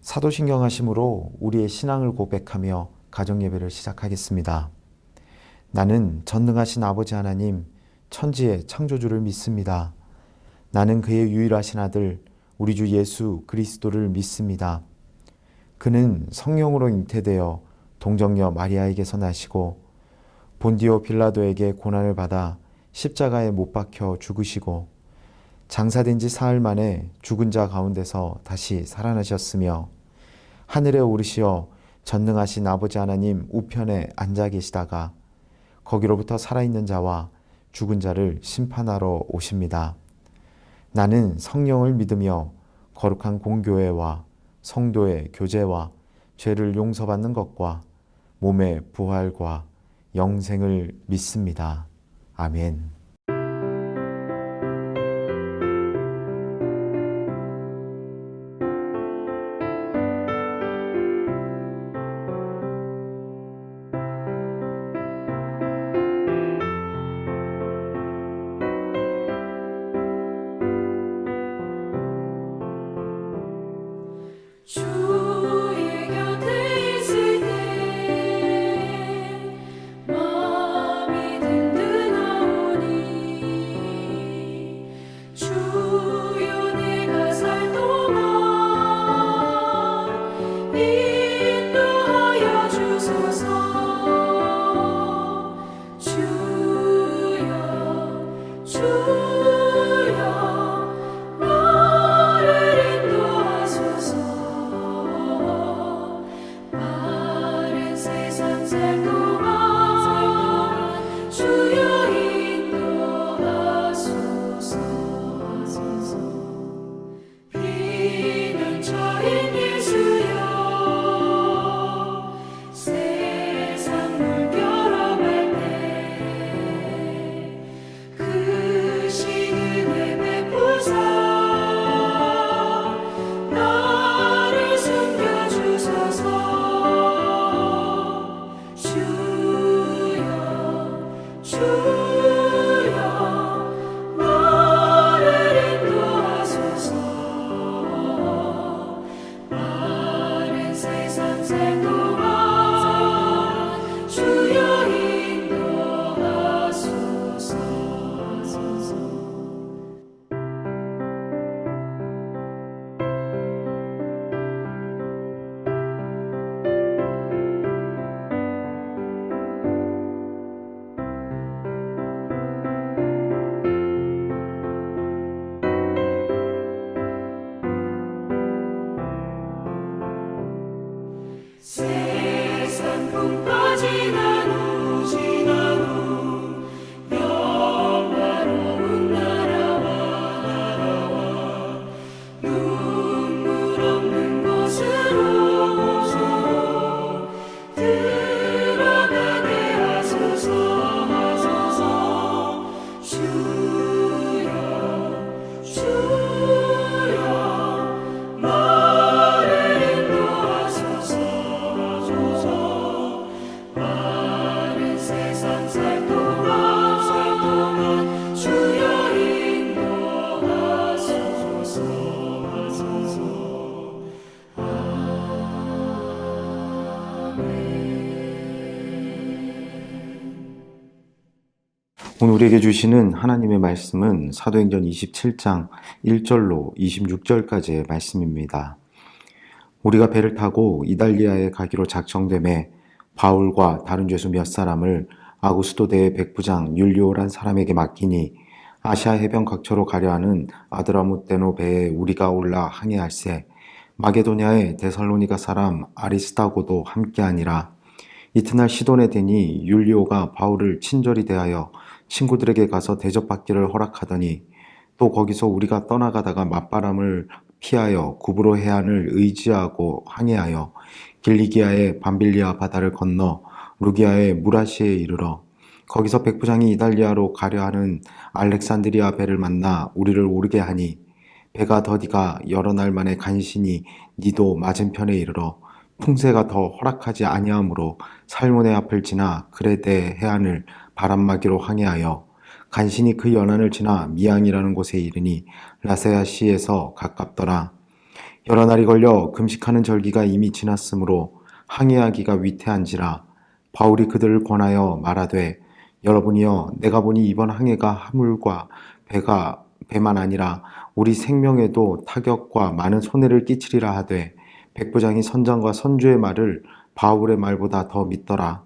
사도신경하심으로 우리의 신앙을 고백하며 가정예배를 시작하겠습니다. 나는 전능하신 아버지 하나님, 천지의 창조주를 믿습니다. 나는 그의 유일하신 아들, 우리 주 예수 그리스도를 믿습니다. 그는 성령으로 잉태되어 동정녀 마리아에게서 나시고 본디오 빌라도에게 고난을 받아 십자가에 못 박혀 죽으시고 장사된 지 사흘 만에 죽은 자 가운데서 다시 살아나셨으며 하늘에 오르시어 전능하신 아버지 하나님 우편에 앉아 계시다가 거기로부터 살아있는 자와 죽은 자를 심판하러 오십니다. 나는 성령을 믿으며 거룩한 공교회와 성도의 교제와 죄를 용서받는 것과 몸의 부활과 영생을 믿습니다. 아멘. 주의 곁에 있을 때 마음이 든든하오니 주여 내가 살 동안 인도하여 주소서. 주여 나를 인도하소서. 마른 세상 살 동안 주여 인도하소서. 비난처인 예수여 세상 물결어갈 때 그 시은혜 베푸사 나를 숨겨주소서. 주여 나를 인도하소서. 마른 세상 살 동안 주여 인도하소서. 세상 풍파 지난 후 영화로운 나라와 눈물 없는 곳으로 들어가게 하소서. 주여 나를 인도하소서. 마른 세상 살 동안 주여 인도하소서. 오늘 우리에게 주시는 하나님의 말씀은 사도행전 27장 1절로 26절까지의 말씀입니다. 우리가 배를 타고 이달리아에 가기로 작정되매 바울과 다른 죄수 몇 사람을 아구스도대의 백부장 율리오란 사람에게 맡기니 아시아 해변 각처로 가려 하는 아드라무떼노 배에 우리가 올라 항해할세. 마게도냐의 데살로니가 사람 아리스타고도 함께하니라. 이튿날 시돈에 되니 율리오가 바울을 친절히 대하여 친구들에게 가서 대접받기를 허락하더니 또 거기서 우리가 떠나가다가 맞바람을 피하여 구브로 해안을 의지하고 항해하여 길리기아의 밤빌리아 바다를 건너 루기아의 무라시에 이르러 거기서 백부장이 이달리아로 가려 하는 알렉산드리아 배를 만나 우리를 오르게 하니 배가 더디가 여러 날 만에 간신히 니도 맞은편에 이르러 풍세가 더 허락하지 아니하므로 살몬의 앞을 지나 그레데 해안을 바람막이로 항해하여 간신히 그 연안을 지나 미앙이라는 곳에 이르니 라세아시에서 가깝더라. 여러 날이 걸려 금식하는 절기가 이미 지났으므로 항해하기가 위태한지라 바울이 그들을 권하여 말하되 여러분이여 내가 보니 이번 항해가 화물과 배만 아니라 우리 생명에도 타격과 많은 손해를 끼치리라 하되 백부장이 선장과 선주의 말을 바울의 말보다 더 믿더라.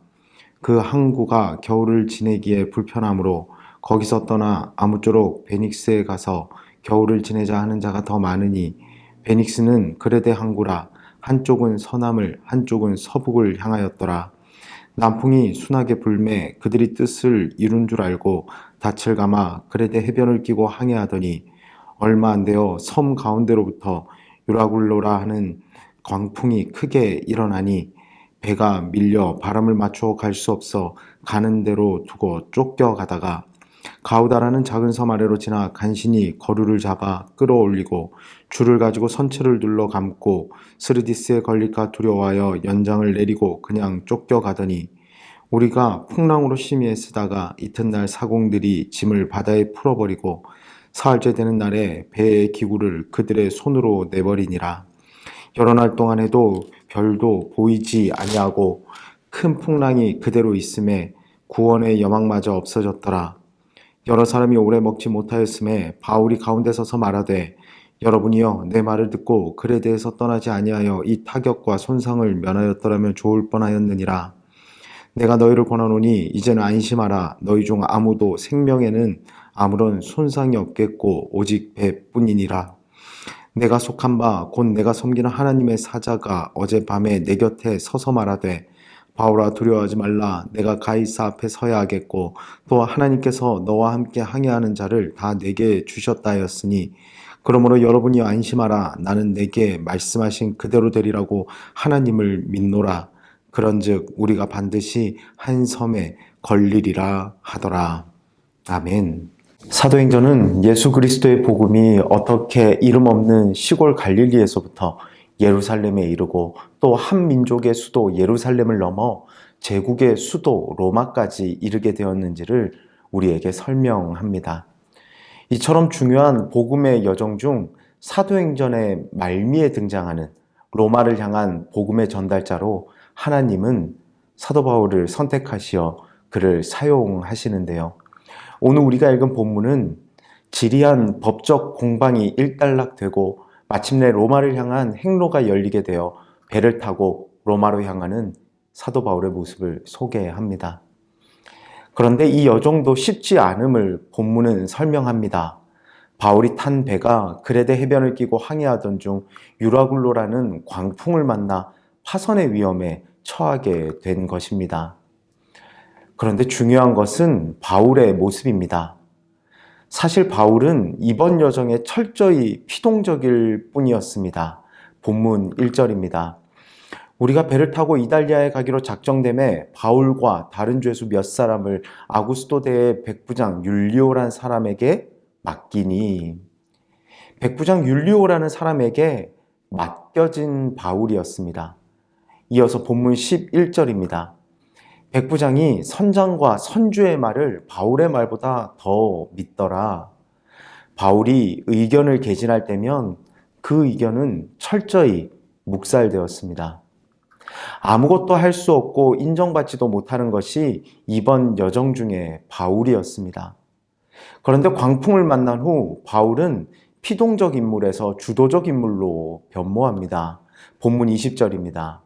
그 항구가 겨울을 지내기에 불편하므로 거기서 떠나 아무쪼록 베닉스에 가서 겨울을 지내자 하는 자가 더 많으니 베닉스는 그레데 항구라 한쪽은 서남을 한쪽은 서북을 향하였더라. 남풍이 순하게 불매 그들이 뜻을 이룬 줄 알고 닻을 감아 그레데 해변을 끼고 항해하더니 얼마 안 되어 섬 가운데로부터 유라굴로라 하는 광풍이 크게 일어나니 배가 밀려 바람을 맞추어 갈 수 없어 가는 대로 두고 쫓겨가다가 가우다라는 작은 섬 아래로 지나 간신히 거류를 잡아 끌어올리고 줄을 가지고 선체를 눌러 감고 스르디스에 걸릴까 두려워하여 연장을 내리고 그냥 쫓겨가더니 우리가 풍랑으로 심히 애쓰다가 이튿날 사공들이 짐을 바다에 풀어버리고 사흘째 되는 날에 배의 기구를 그들의 손으로 내버리니라. 여러 날 동안에도 별도 보이지 아니하고 큰 풍랑이 그대로 있음에 구원의 여망마저 없어졌더라. 여러 사람이 오래 먹지 못하였음에 바울이 가운데 서서 말하되 여러분이여 내 말을 듣고 그레데에서 떠나지 아니하여 이 타격과 손상을 면하였더라면 좋을 뻔하였느니라. 내가 너희를 권하노니 이제는 안심하라. 너희 중 아무도 생명에는 아무런 손상이 없겠고 오직 배뿐이니라. 내가 속한 바 곧 내가 섬기는 하나님의 사자가 어젯밤에 내 곁에 서서 말하되 바울아 두려워하지 말라. 내가 가이사 앞에 서야 하겠고 또 하나님께서 너와 함께 항해하는 자를 다 내게 주셨다 하였으니 그러므로 여러분이 안심하라. 나는 내게 말씀하신 그대로 되리라고 하나님을 믿노라. 그런즉 우리가 반드시 한 섬에 걸리리라 하더라. 아멘. 사도행전은 예수 그리스도의 복음이 어떻게 이름 없는 시골 갈릴리에서부터 예루살렘에 이르고 또 한 민족의 수도 예루살렘을 넘어 제국의 수도 로마까지 이르게 되었는지를 우리에게 설명합니다. 이처럼 중요한 복음의 여정 중 사도행전의 말미에 등장하는 로마를 향한 복음의 전달자로 하나님은 사도 바울을 선택하시어 그를 사용하시는데요. 오늘 우리가 읽은 본문은 지리한 법적 공방이 일단락되고 마침내 로마를 향한 행로가 열리게 되어 배를 타고 로마로 향하는 사도 바울의 모습을 소개합니다. 그런데 이 여정도 쉽지 않음을 본문은 설명합니다. 바울이 탄 배가 그레데 해변을 끼고 항해하던 중 유라굴로라는 광풍을 만나 파선의 위험에 처하게 된 것입니다. 그런데 중요한 것은 바울의 모습입니다. 사실 바울은 이번 여정에 철저히 피동적일 뿐이었습니다. 본문 1절입니다. 우리가 배를 타고 이달리아에 가기로 작정됨에 바울과 다른 죄수 몇 사람을 아구스도 대의 백부장 율리오란 사람에게 맡기니, 백부장 율리오라는 사람에게 맡겨진 바울이었습니다. 이어서 본문 11절입니다. 백부장이 선장과 선주의 말을 바울의 말보다 더 믿더라. 바울이 의견을 개진할 때면 그 의견은 철저히 묵살되었습니다. 아무것도 할 수 없고 인정받지도 못하는 것이 이번 여정 중에 바울이었습니다. 그런데 광풍을 만난 후 바울은 피동적 인물에서 주도적 인물로 변모합니다. 본문 20절입니다.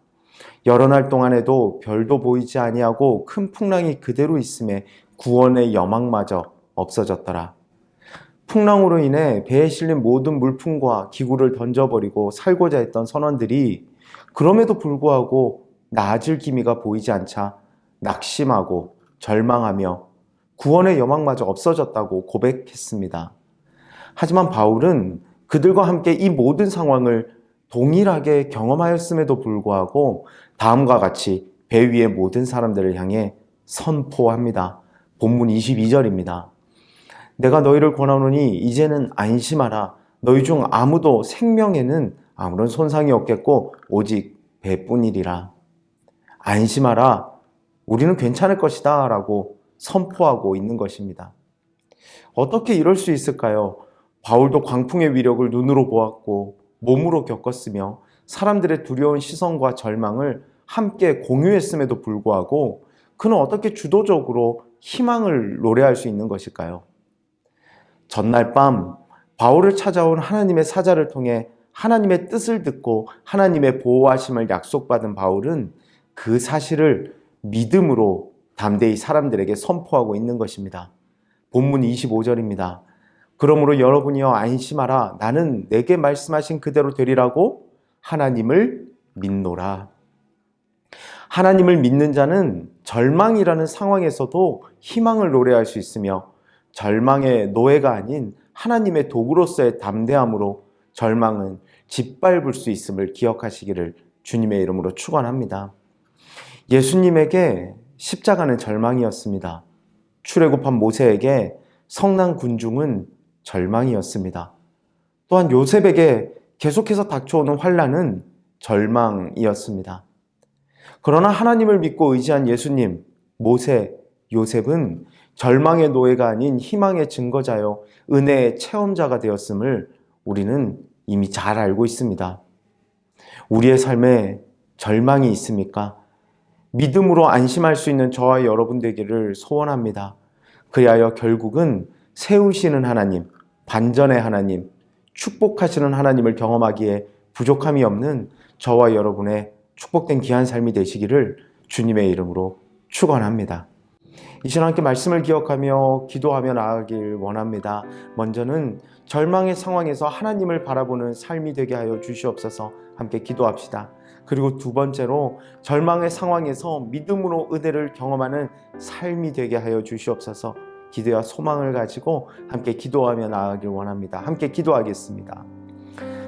여러 날 동안에도 별도 보이지 아니하고 큰 풍랑이 그대로 있음에 구원의 여망마저 없어졌더라. 풍랑으로 인해 배에 실린 모든 물품과 기구를 던져버리고 살고자 했던 선원들이 그럼에도 불구하고 나아질 기미가 보이지 않자 낙심하고 절망하며 구원의 여망마저 없어졌다고 고백했습니다. 하지만 바울은 그들과 함께 이 모든 상황을 동일하게 경험하였음에도 불구하고 다음과 같이 배 위의 모든 사람들을 향해 선포합니다. 본문 22절입니다. 내가 너희를 권하노니 이제는 안심하라. 너희 중 아무도 생명에는 아무런 손상이 없겠고 오직 배뿐이리라. 안심하라. 우리는 괜찮을 것이다 라고 선포하고 있는 것입니다. 어떻게 이럴 수 있을까요? 바울도 광풍의 위력을 눈으로 보았고 몸으로 겪었으며 사람들의 두려운 시선과 절망을 함께 공유했음에도 불구하고 그는 어떻게 주도적으로 희망을 노래할 수 있는 것일까요? 전날 밤 바울을 찾아온 하나님의 사자를 통해 하나님의 뜻을 듣고 하나님의 보호하심을 약속받은 바울은 그 사실을 믿음으로 담대히 사람들에게 선포하고 있는 것입니다. 본문 25절입니다. 그러므로 여러분이여 안심하라. 나는 내게 말씀하신 그대로 되리라고 하나님을 믿노라. 하나님을 믿는 자는 절망이라는 상황에서도 희망을 노래할 수 있으며 절망의 노예가 아닌 하나님의 도구로서의 담대함으로 절망은 짓밟을 수 있음을 기억하시기를 주님의 이름으로 축원합니다. 예수님에게 십자가는 절망이었습니다. 출애굽한 모세에게 성난 군중은 절망이었습니다. 또한 요셉에게 계속해서 닥쳐오는 환난은 절망이었습니다. 그러나 하나님을 믿고 의지한 예수님, 모세, 요셉은 절망의 노예가 아닌 희망의 증거자요 은혜의 체험자가 되었음을 우리는 이미 잘 알고 있습니다. 우리의 삶에 절망이 있습니까? 믿음으로 안심할 수 있는 저와 여러분 되기를 소원합니다. 그리하여 결국은 세우시는 하나님, 반전의 하나님, 축복하시는 하나님을 경험하기에 부족함이 없는 저와 여러분의 축복된 귀한 삶이 되시기를 주님의 이름으로 축원합니다. 이 시간 함께 말씀을 기억하며 기도하며 나아가길 원합니다. 먼저는 절망의 상황에서 하나님을 바라보는 삶이 되게 하여 주시옵소서. 함께 기도합시다. 그리고 두 번째로 절망의 상황에서 믿음으로 은혜를 경험하는 삶이 되게 하여 주시옵소서. 기대와 소망을 가지고 함께 기도하며 나아가길 원합니다. 함께 기도하겠습니다.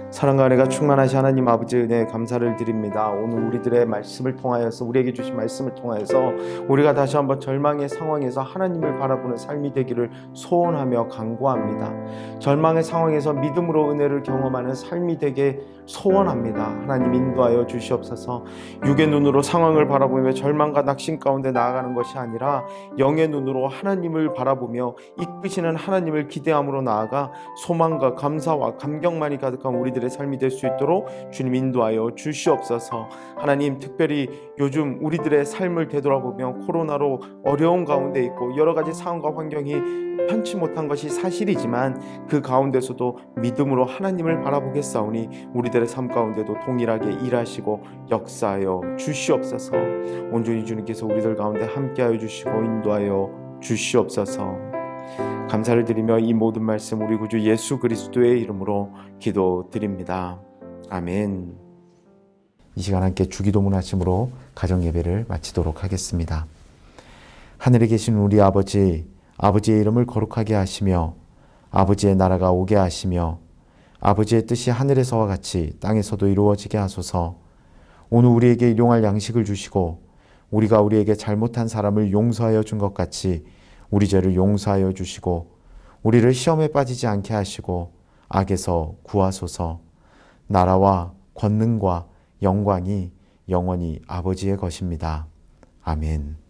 사랑과 은혜가 충만하신 하나님 아버지의 은혜에 감사를 드립니다. 오늘 우리들의 말씀을 통하여서 우리에게 주신 말씀을 통하여서 우리가 다시 한번 절망의 상황에서 하나님을 바라보는 삶이 되기를 소원하며 간구합니다. 절망의 상황에서 믿음으로 은혜를 경험하는 삶이 되게 소원합니다. 하나님 인도하여 주시옵소서. 육의 눈으로 상황을 바라보며 절망과 낙심 가운데 나아가는 것이 아니라 영의 눈으로 하나님을 바라보며 이끄시는 하나님을 기대함으로 나아가 소망과 감사와 감격만이 가득한 우리들의 삶이 될 수 있도록 주님 인도하여 주시옵소서. 하나님 특별히 요즘 우리들의 삶을 되돌아보면 코로나로 어려운 가운데 있고 여러 가지 상황과 환경이 편치 못한 것이 사실이지만 그 가운데서도 믿음으로 하나님을 바라보겠사오니 우리들의 삶 가운데도 동일하게 일하시고 역사하여 주시옵소서. 온전히 주님께서 우리들 가운데 함께하여 주시고 인도하여 주시옵소서. 감사를 드리며 이 모든 말씀 우리 구주 예수 그리스도의 이름으로 기도드립니다. 아멘. 이 시간 함께 주기도문 하심으로 가정예배를 마치도록 하겠습니다. 하늘에 계신 우리 아버지, 아버지의 이름을 거룩하게 하시며 아버지의 나라가 오게 하시며 아버지의 뜻이 하늘에서와 같이 땅에서도 이루어지게 하소서. 오늘 우리에게 일용할 양식을 주시고 우리가 우리에게 잘못한 사람을 용서하여 준 것 같이 우리 죄를 용서하여 주시고 우리를 시험에 빠지지 않게 하시고 악에서 구하소서. 나라와 권능과 영광이 영원히 아버지의 것입니다. 아멘.